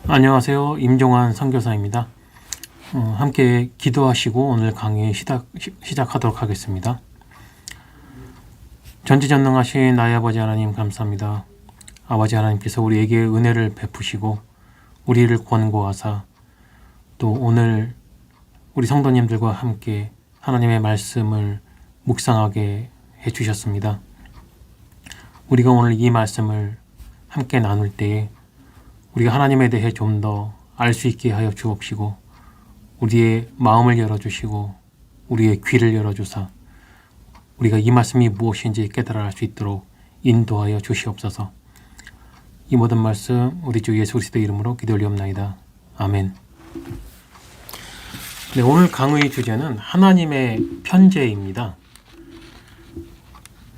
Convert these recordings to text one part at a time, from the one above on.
안녕하세요. 임종환 선교사입니다. 함께 기도하시고 오늘 강의 시작하도록 하겠습니다. 전지전능하신 나의 아버지 하나님 감사합니다. 아버지 하나님께서 우리에게 은혜를 베푸시고 우리를 권고하사 또 오늘 우리 성도님들과 함께 하나님의 말씀을 묵상하게 해주셨습니다. 우리가 오늘 이 말씀을 함께 나눌 때에 우리가 하나님에 대해 좀 더 알 수 있게 하여 주옵시고 우리의 마음을 열어주시고 우리의 귀를 열어주사 우리가 이 말씀이 무엇인지 깨달아 알 수 있도록 인도하여 주시옵소서. 이 모든 말씀 우리 주 예수 그리스도의 이름으로 기도 올리옵나이다. 아멘. 네, 오늘 강의 주제는 하나님의 편재입니다.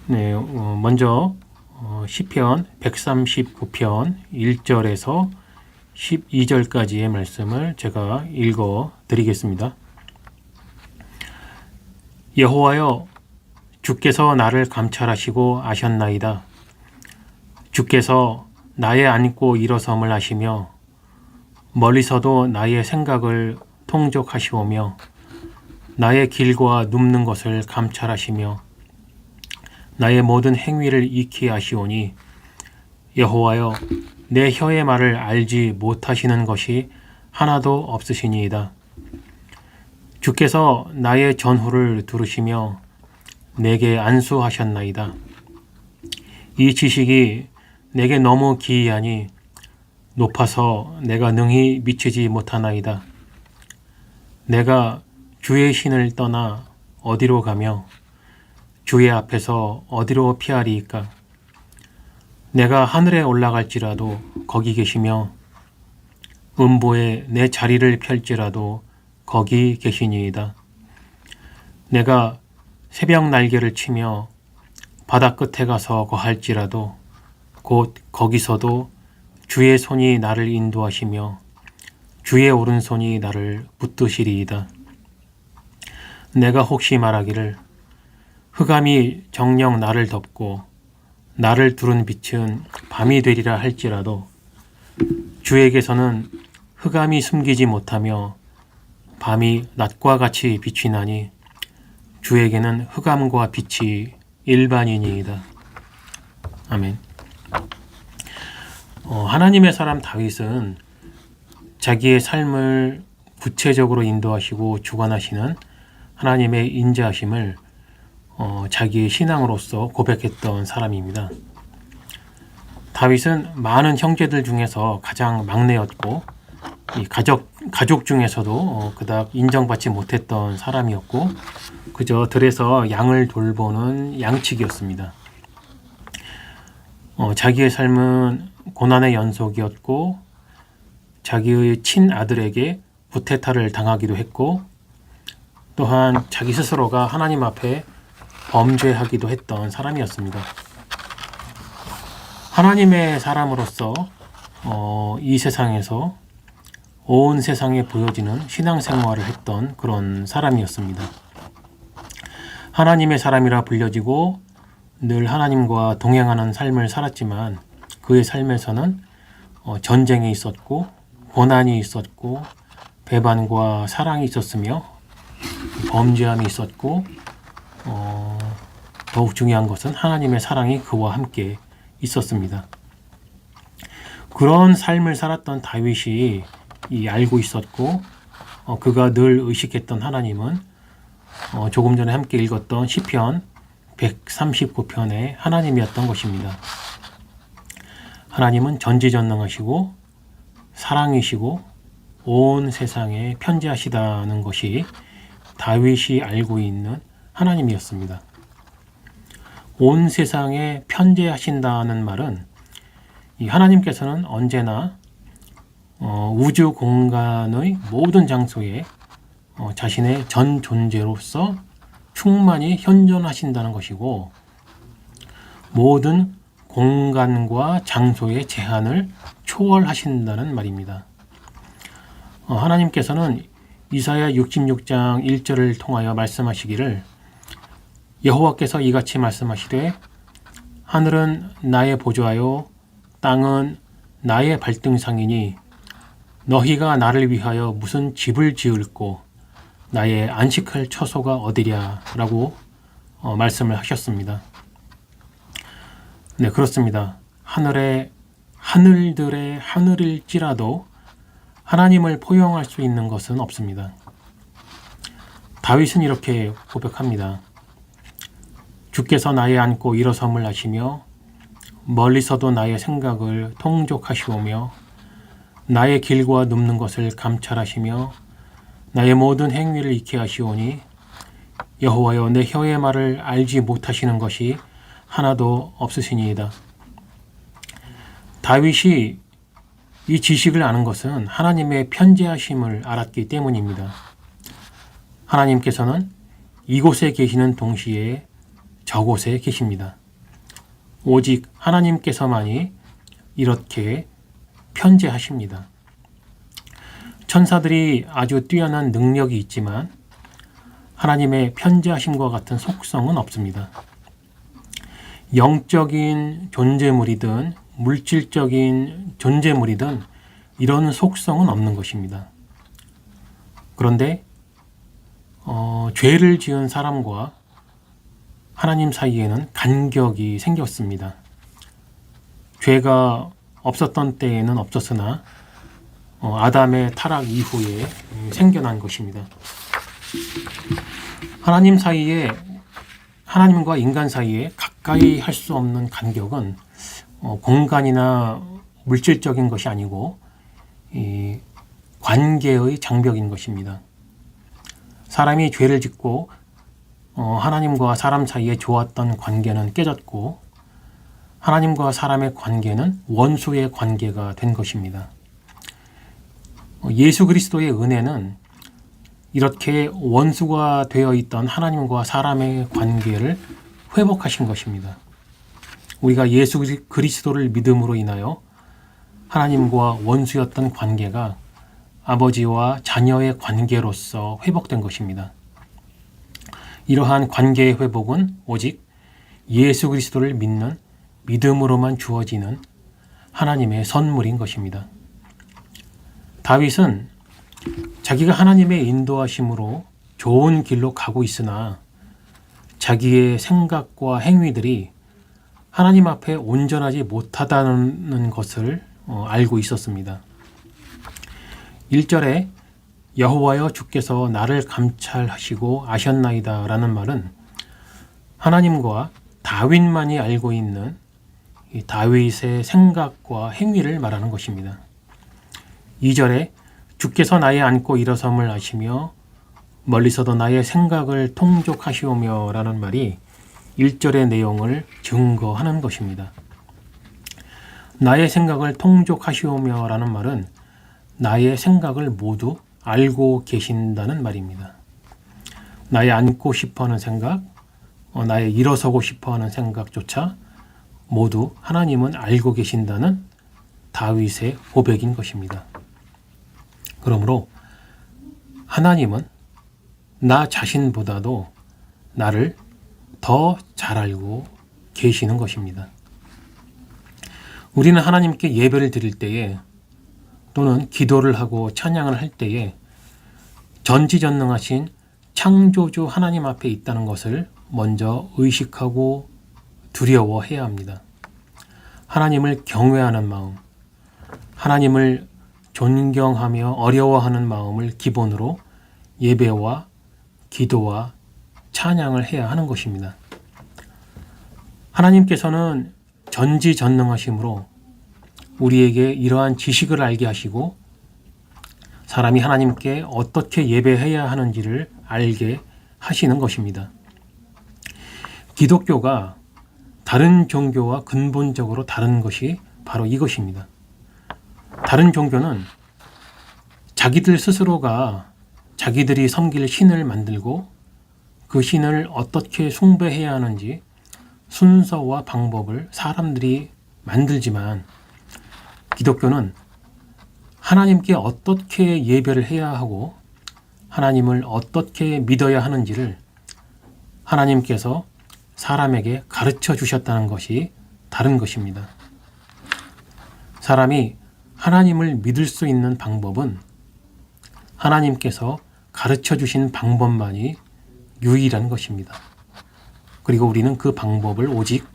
네, 먼저 시편 139편 1절에서 12절까지의 말씀을 제가 읽어 드리겠습니다. 여호와여, 주께서 나를 감찰하시고 아셨나이다. 주께서 나의 앉고 일어섬을 아시며 멀리서도 나의 생각을 통족하시오며 나의 길과 눕는 것을 감찰하시며 나의 모든 행위를 익히 아시오니 여호와여, 내 혀의 말을 알지 못하시는 것이 하나도 없으시니이다. 주께서 나의 전후를 들으시며 내게 안수하셨나이다. 이 지식이 내게 너무 기이하니 높아서 내가 능히 미치지 못하나이다. 내가 주의 신을 떠나 어디로 가며 주의 앞에서 어디로 피하리이까? 내가 하늘에 올라갈지라도 거기 계시며 음보에 내 자리를 펼지라도 거기 계시니이다. 내가 새벽 날개를 치며 바다 끝에 가서 거할지라도 곧 거기서도 주의 손이 나를 인도하시며 주의 오른손이 나를 붙드시리이다. 내가 혹시 말하기를 흑암이 정녕 나를 덮고 나를 두른 빛은 밤이 되리라 할지라도 주에게서는 흑암이 숨기지 못하며 밤이 낮과 같이 비치나니 주에게는 흑암과 빛이 일반이니이다. 아멘. 하나님의 사람 다윗은 자기의 삶을 구체적으로 인도하시고 주관하시는 하나님의 인자하심을 자기의 신앙으로서 고백했던 사람입니다. 다윗은 많은 형제들 중에서 가장 막내였고 이 가족 중에서도 그닥 인정받지 못했던 사람이었고 그저 들에서 양을 돌보는 양치기였습니다. 자기의 삶은 고난의 연속이었고 자기의 친아들에게 구테타를 당하기도 했고 또한 자기 스스로가 하나님 앞에 범죄하기도 했던 사람이었습니다. 하나님의 사람으로서 이 세상에서 온 세상에 보여지는 신앙생활을 했던 그런 사람이었습니다. 하나님의 사람이라 불려지고 늘 하나님과 동행하는 삶을 살았지만 그의 삶에서는 전쟁이 있었고 고난이 있었고 배반과 사랑이 있었으며 범죄함이 있었고 더욱 중요한 것은 하나님의 사랑이 그와 함께 있었습니다. 그런 삶을 살았던 다윗이 알고 있었고 그가 늘 의식했던 하나님은 조금 전에 함께 읽었던 시편 139편의 하나님이었던 것입니다. 하나님은 전지전능하시고 사랑이시고 온 세상에 편재하시다는 것이 다윗이 알고 있는 하나님이었습니다. 온 세상에 편재하신다는 말은 이 하나님께서는 언제나 우주 공간의 모든 장소에 자신의 전 존재로서 충만히 현존하신다는 것이고 모든 공간과 장소의 제한을 초월하신다는 말입니다. 하나님께서는 이사야 66장 1절을 통하여 말씀하시기를 여호와께서 이같이 말씀하시되 하늘은 나의 보좌요 땅은 나의 발등상이니 너희가 나를 위하여 무슨 집을 지을꼬 나의 안식할 처소가 어디랴 라고 말씀을 하셨습니다. 네, 그렇습니다. 하늘들의 하늘일지라도 하나님을 포용할 수 있는 것은 없습니다. 다윗은 이렇게 고백합니다. 주께서 나의 앉고 일어섬을 하시며 멀리서도 나의 생각을 통족하시오며 나의 길과 눕는 것을 감찰하시며 나의 모든 행위를 익히 하시오니 여호와여 내 혀의 말을 알지 못하시는 것이 하나도 없으시니이다. 다윗이 이 지식을 아는 것은 하나님의 편재하심을 알았기 때문입니다. 하나님께서는 이곳에 계시는 동시에 저곳에 계십니다. 오직 하나님께서만이 이렇게 편재하십니다. 천사들이 아주 뛰어난 능력이 있지만 하나님의 편재하심과 같은 속성은 없습니다. 영적인 존재물이든 물질적인 존재물이든 이런 속성은 없는 것입니다. 그런데 죄를 지은 사람과 하나님 사이에는 간격이 생겼습니다. 죄가 없었던 때에는 없었으나 아담의 타락 이후에 생겨난 것입니다. 하나님과 인간 사이에 가까이 할 수 없는 간격은 공간이나 물질적인 것이 아니고 이 관계의 장벽인 것입니다. 사람이 죄를 짓고 하나님과 사람 사이에 좋았던 관계는 깨졌고 하나님과 사람의 관계는 원수의 관계가 된 것입니다. 예수 그리스도의 은혜는 이렇게 원수가 되어 있던 하나님과 사람의 관계를 회복하신 것입니다. 우리가 예수 그리스도를 믿음으로 인하여 하나님과 원수였던 관계가 아버지와 자녀의 관계로서 회복된 것입니다. 이러한 관계의 회복은 오직 예수 그리스도를 믿는 믿음으로만 주어지는 하나님의 선물인 것입니다. 다윗은 자기가 하나님의 인도하심으로 좋은 길로 가고 있으나 자기의 생각과 행위들이 하나님 앞에 온전하지 못하다는 것을 알고 있었습니다. 1절에 여호와여 주께서 나를 감찰하시고 아셨나이다 라는 말은 하나님과 다윗만이 알고 있는 이 다윗의 생각과 행위를 말하는 것입니다. 2절에 주께서 나의 앉고 일어섬을 아시며 멀리서도 나의 생각을 통족하시오며 라는 말이 1절의 내용을 증거하는 것입니다. 나의 생각을 통족하시오며 라는 말은 나의 생각을 모두 알고 계신다는 말입니다. 나의 앉고 싶어하는 생각, 나의 일어서고 싶어하는 생각조차 모두 하나님은 알고 계신다는 다윗의 고백인 것입니다. 그러므로 하나님은 나 자신보다도 나를 더 잘 알고 계시는 것입니다. 우리는 하나님께 예배를 드릴 때에 또는 기도를 하고 찬양을 할 때에 전지전능하신 창조주 하나님 앞에 있다는 것을 먼저 의식하고 두려워해야 합니다. 하나님을 경외하는 마음, 하나님을 존경하며 어려워하는 마음을 기본으로 예배와 기도와 찬양을 해야 하는 것입니다. 하나님께서는 전지전능하심으로 우리에게 이러한 지식을 알게 하시고 사람이 하나님께 어떻게 예배해야 하는지를 알게 하시는 것입니다. 기독교가 다른 종교와 근본적으로 다른 것이 바로 이것입니다. 다른 종교는 자기들 스스로가 자기들이 섬길 신을 만들고 그 신을 어떻게 숭배해야 하는지 순서와 방법을 사람들이 만들지만 기독교는 하나님께 어떻게 예배를 해야 하고 하나님을 어떻게 믿어야 하는지를 하나님께서 사람에게 가르쳐 주셨다는 것이 다른 것입니다. 사람이 하나님을 믿을 수 있는 방법은 하나님께서 가르쳐 주신 방법만이 유일한 것입니다. 그리고 우리는 그 방법을 오직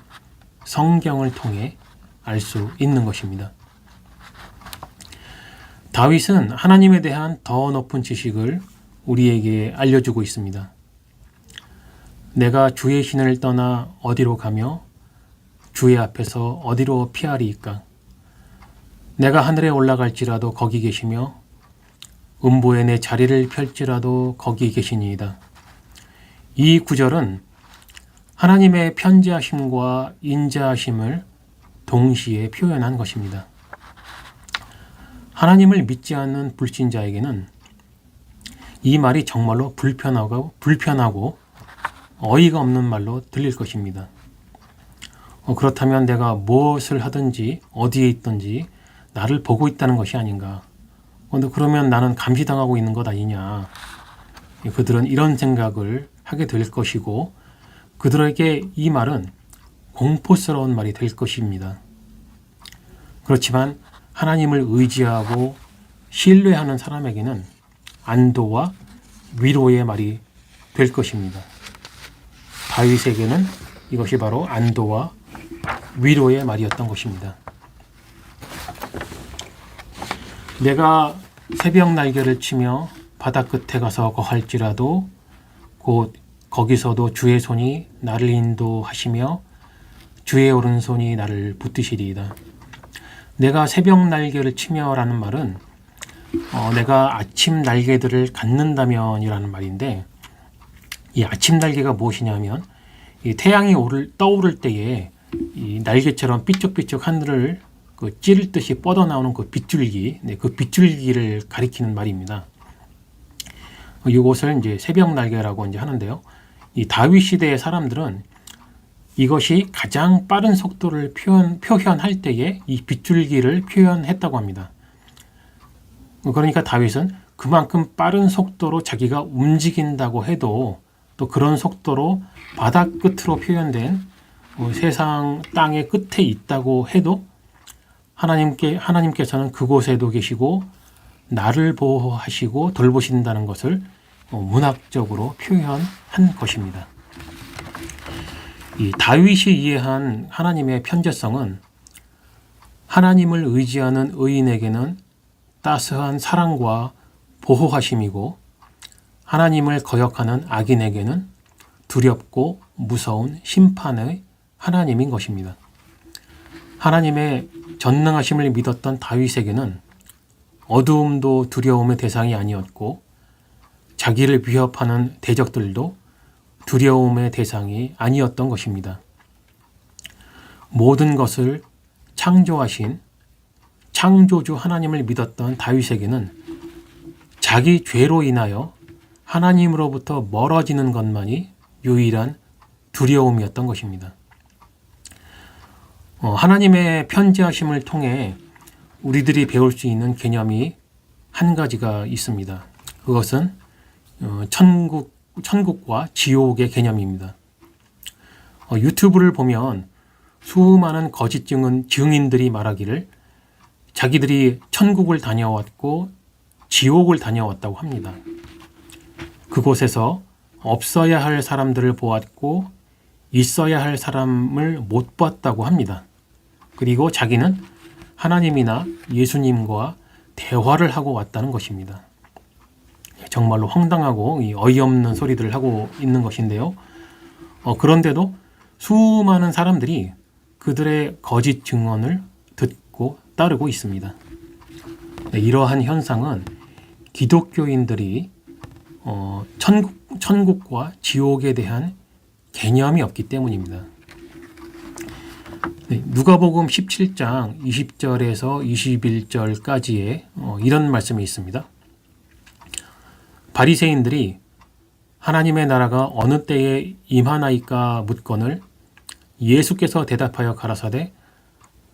성경을 통해 알 수 있는 것입니다. 다윗은 하나님에 대한 더 높은 지식을 우리에게 알려주고 있습니다. 내가 주의 신을 떠나 어디로 가며 주의 앞에서 어디로 피하리이까? 내가 하늘에 올라갈지라도 거기 계시며 음보에 내 자리를 펼지라도 거기 계시니이다. 이 구절은 하나님의 편지하심과 인자하심을 동시에 표현한 것입니다. 하나님을 믿지 않는 불신자에게는 이 말이 정말로 불편하고 어이가 없는 말로 들릴 것입니다. 그렇다면 내가 무엇을 하든지 어디에 있든지 나를 보고 있다는 것이 아닌가? 근데 그러면 나는 감시당하고 있는 것 아니냐? 그들은 이런 생각을 하게 될 것이고 그들에게 이 말은 공포스러운 말이 될 것입니다. 그렇지만 하나님을 의지하고 신뢰하는 사람에게는 안도와 위로의 말이 될 것입니다. 다윗에게는 이것이 바로 안도와 위로의 말이었던 것입니다. 내가 새벽 날개를 치며 바다 끝에 가서 거할지라도 곧 거기서도 주의 손이 나를 인도하시며 주의 오른손이 나를 붙드시리이다. 내가 새벽 날개를 치며라는 말은 내가 아침 날개들을 갖는다면 이라는 말인데 이 아침 날개가 무엇이냐면 이 태양이 떠오를 때에 이 날개처럼 삐쩍삐쩍 하늘을 찌를 듯이 뻗어나오는 그 빗줄기, 그 빗줄기를 가리키는 말입니다. 이것을 이제 새벽 날개라고 이제 하는데요. 이 다윗 시대의 사람들은 이것이 가장 빠른 속도를 표현할 때에 이 빗줄기를 표현했다고 합니다. 그러니까 다윗은 그만큼 빠른 속도로 자기가 움직인다고 해도 또 그런 속도로 바다 끝으로 표현된 세상 땅의 끝에 있다고 해도 하나님께서는 그곳에도 계시고 나를 보호하시고 돌보신다는 것을 문학적으로 표현한 것입니다. 이 다윗이 이해한 하나님의 편재성은 하나님을 의지하는 의인에게는 따스한 사랑과 보호하심이고 하나님을 거역하는 악인에게는 두렵고 무서운 심판의 하나님인 것입니다. 하나님의 전능하심을 믿었던 다윗에게는 어두움도 두려움의 대상이 아니었고 자기를 위협하는 대적들도 두려움의 대상이 아니었던 것입니다. 모든 것을 창조하신 창조주 하나님을 믿었던 다윗에게는 자기 죄로 인하여 하나님으로부터 멀어지는 것만이 유일한 두려움이었던 것입니다. 하나님의 편지하심을 통해 우리들이 배울 수 있는 개념이 한 가지가 있습니다. 그것은 천국과 지옥의 개념입니다. 유튜브를 보면 수많은 거짓 증인들이 말하기를 자기들이 천국을 다녀왔고 지옥을 다녀왔다고 합니다. 그곳에서 없어야 할 사람들을 보았고 있어야 할 사람을 못 봤다고 합니다. 그리고 자기는 하나님이나 예수님과 대화를 하고 왔다는 것입니다. 정말로 황당하고 어이없는 소리들을 하고 있는 것인데요. 그런데도 수많은 사람들이 그들의 거짓 증언을 듣고 따르고 있습니다. 이러한 현상은 기독교인들이 천국과 지옥에 대한 개념이 없기 때문입니다. 누가복음 17장 20절에서 21절까지의 이런 말씀이 있습니다. 바리새인들이 하나님의 나라가 어느 때에 임하나이까 묻거늘 예수께서 대답하여 가라사대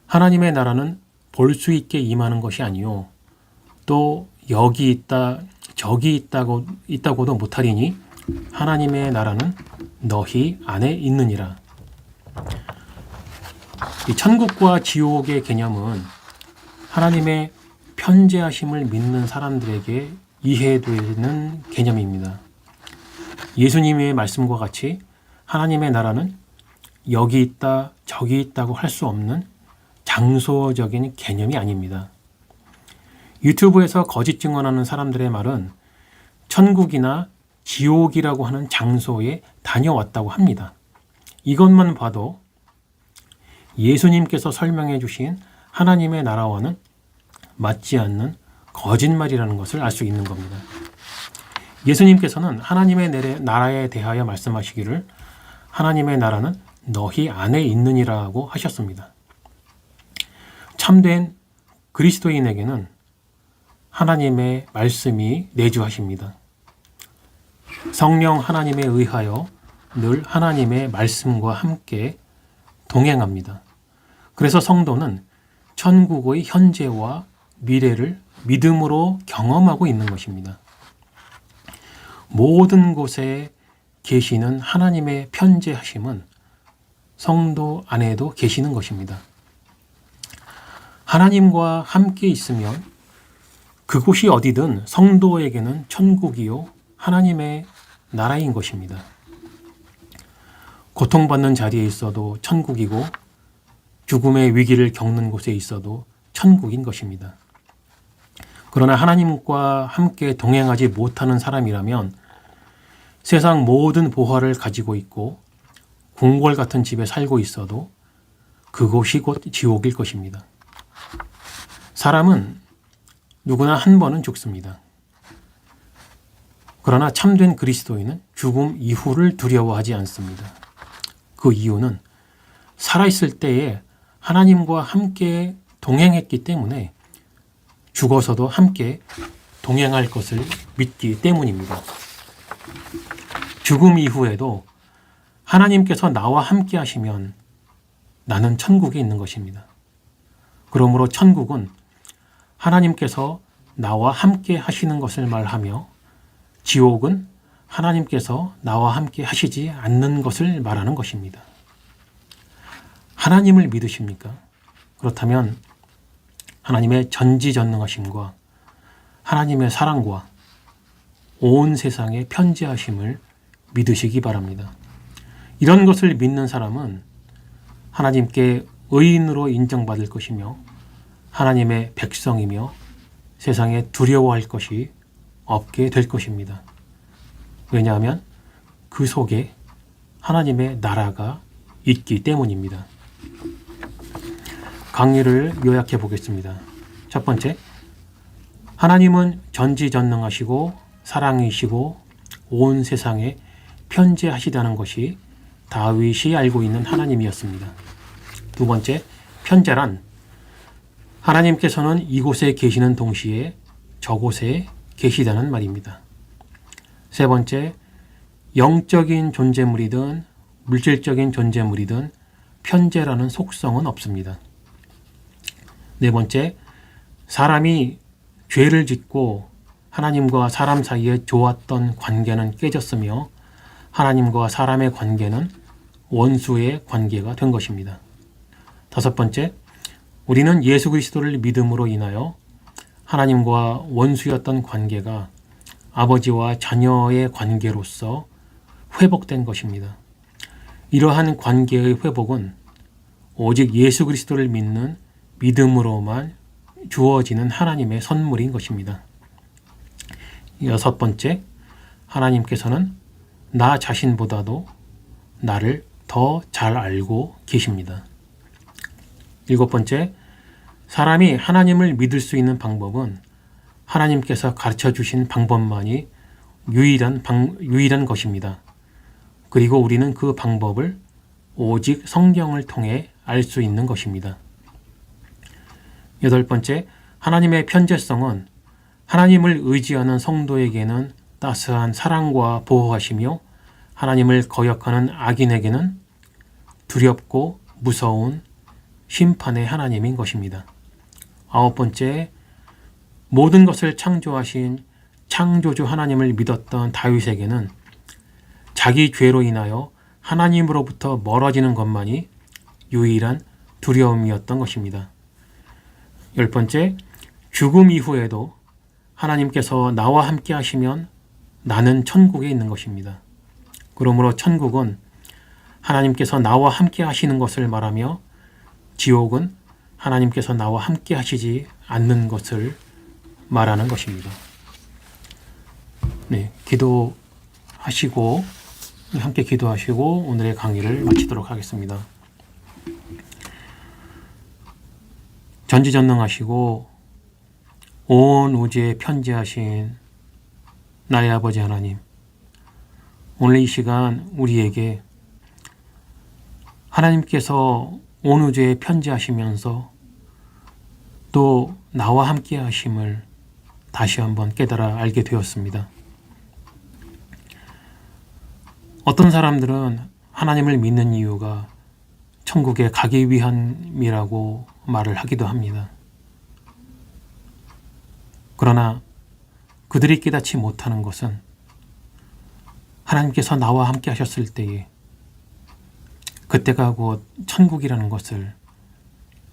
하나님의 나라는 볼 수 있게 임하는 것이 아니요 또 여기 있다 저기 있다고도 못하리니 하나님의 나라는 너희 안에 있느니라. 이 천국과 지옥의 개념은 하나님의 편재하심을 믿는 사람들에게 이해되는 개념입니다. 예수님의 말씀과 같이 하나님의 나라는 여기 있다, 저기 있다고 할 수 없는 장소적인 개념이 아닙니다. 유튜브에서 거짓 증언하는 사람들의 말은 천국이나 지옥이라고 하는 장소에 다녀왔다고 합니다. 이것만 봐도 예수님께서 설명해 주신 하나님의 나라와는 맞지 않는 거짓말이라는 것을 알 수 있는 겁니다. 예수님께서는 하나님의 나라에 대하여 말씀하시기를 하나님의 나라는 너희 안에 있느니라고 하셨습니다. 참된 그리스도인에게는 하나님의 말씀이 내주하십니다. 성령 하나님에 의하여 늘 하나님의 말씀과 함께 동행합니다. 그래서 성도는 천국의 현재와 미래를 믿음으로 경험하고 있는 것입니다. 모든 곳에 계시는 하나님의 편재하심은 성도 안에도 계시는 것입니다. 하나님과 함께 있으면 그곳이 어디든 성도에게는 천국이요 하나님의 나라인 것입니다. 고통받는 자리에 있어도 천국이고 죽음의 위기를 겪는 곳에 있어도 천국인 것입니다. 그러나 하나님과 함께 동행하지 못하는 사람이라면 세상 모든 보화를 가지고 있고 궁궐 같은 집에 살고 있어도 그곳이 곧 지옥일 것입니다. 사람은 누구나 한 번은 죽습니다. 그러나 참된 그리스도인은 죽음 이후를 두려워하지 않습니다. 그 이유는 살아있을 때에 하나님과 함께 동행했기 때문에 죽어서도 함께 동행할 것을 믿기 때문입니다. 죽음 이후에도 하나님께서 나와 함께 하시면 나는 천국에 있는 것입니다. 그러므로 천국은 하나님께서 나와 함께 하시는 것을 말하며 지옥은 하나님께서 나와 함께 하시지 않는 것을 말하는 것입니다. 하나님을 믿으십니까? 그렇다면 하나님의 전지전능하심과 하나님의 사랑과 온 세상의 편재하심을 믿으시기 바랍니다. 이런 것을 믿는 사람은 하나님께 의인으로 인정받을 것이며 하나님의 백성이며 세상에 두려워할 것이 없게 될 것입니다. 왜냐하면 그 속에 하나님의 나라가 있기 때문입니다. 강의를 요약해 보겠습니다. 첫 번째, 하나님은 전지전능하시고 사랑이시고 온 세상에 편재하시다는 것이 다윗이 알고 있는 하나님이었습니다. 두 번째, 편재란 하나님께서는 이곳에 계시는 동시에 저곳에 계시다는 말입니다. 세 번째, 영적인 존재물이든 물질적인 존재물이든 편재라는 속성은 없습니다. 네 번째, 사람이 죄를 짓고 하나님과 사람 사이에 좋았던 관계는 깨졌으며 하나님과 사람의 관계는 원수의 관계가 된 것입니다. 다섯 번째, 우리는 예수 그리스도를 믿음으로 인하여 하나님과 원수였던 관계가 아버지와 자녀의 관계로서 회복된 것입니다. 이러한 관계의 회복은 오직 예수 그리스도를 믿는 믿음으로만 주어지는 하나님의 선물인 것입니다. 여섯 번째, 하나님께서는 나 자신보다도 나를 더 잘 알고 계십니다. 일곱 번째, 사람이 하나님을 믿을 수 있는 방법은 하나님께서 가르쳐 주신 방법만이 유일한 것입니다. 그리고 우리는 그 방법을 오직 성경을 통해 알 수 있는 것입니다. 여덟 번째, 하나님의 편재성은 하나님을 의지하는 성도에게는 따스한 사랑과 보호하시며 하나님을 거역하는 악인에게는 두렵고 무서운 심판의 하나님인 것입니다. 아홉 번째, 모든 것을 창조하신 창조주 하나님을 믿었던 다윗에게는 자기 죄로 인하여 하나님으로부터 멀어지는 것만이 유일한 두려움이었던 것입니다. 10번째, 죽음 이후에도 하나님께서 나와 함께 하시면 나는 천국에 있는 것입니다. 그러므로 천국은 하나님께서 나와 함께 하시는 것을 말하며 지옥은 하나님께서 나와 함께 하시지 않는 것을 말하는 것입니다. 네, 기도하시고 함께 기도하시고 오늘의 강의를 마치도록 하겠습니다. 전지전능하시고 온 우주에 편재하신 나의 아버지 하나님, 오늘 이 시간 우리에게 하나님께서 온 우주에 편재하시면서 또 나와 함께 하심을 다시 한번 깨달아 알게 되었습니다. 어떤 사람들은 하나님을 믿는 이유가 천국에 가기 위함이라고 말을 하기도 합니다. 그러나 그들이 깨닫지 못하는 것은 하나님께서 나와 함께 하셨을 때에 그때가 곧 천국이라는 것을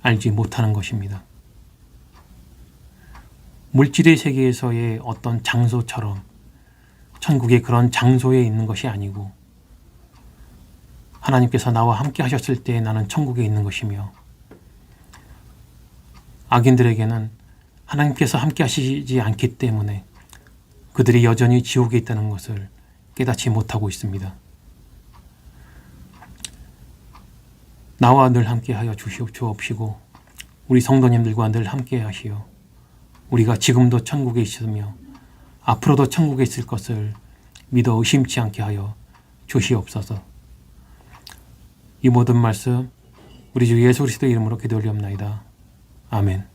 알지 못하는 것입니다. 물질의 세계에서의 어떤 장소처럼 천국의 그런 장소에 있는 것이 아니고 하나님께서 나와 함께 하셨을 때 나는 천국에 있는 것이며 악인들에게는 하나님께서 함께 하시지 않기 때문에 그들이 여전히 지옥에 있다는 것을 깨닫지 못하고 있습니다. 나와 늘 함께하여 주옵시고 우리 성도님들과 늘 함께하시어 우리가 지금도 천국에 있으며 앞으로도 천국에 있을 것을 믿어 의심치 않게 하여 주시옵소서. 이 모든 말씀 우리 주 예수 그리스도의 이름으로 기도 올리옵나이다. 아멘.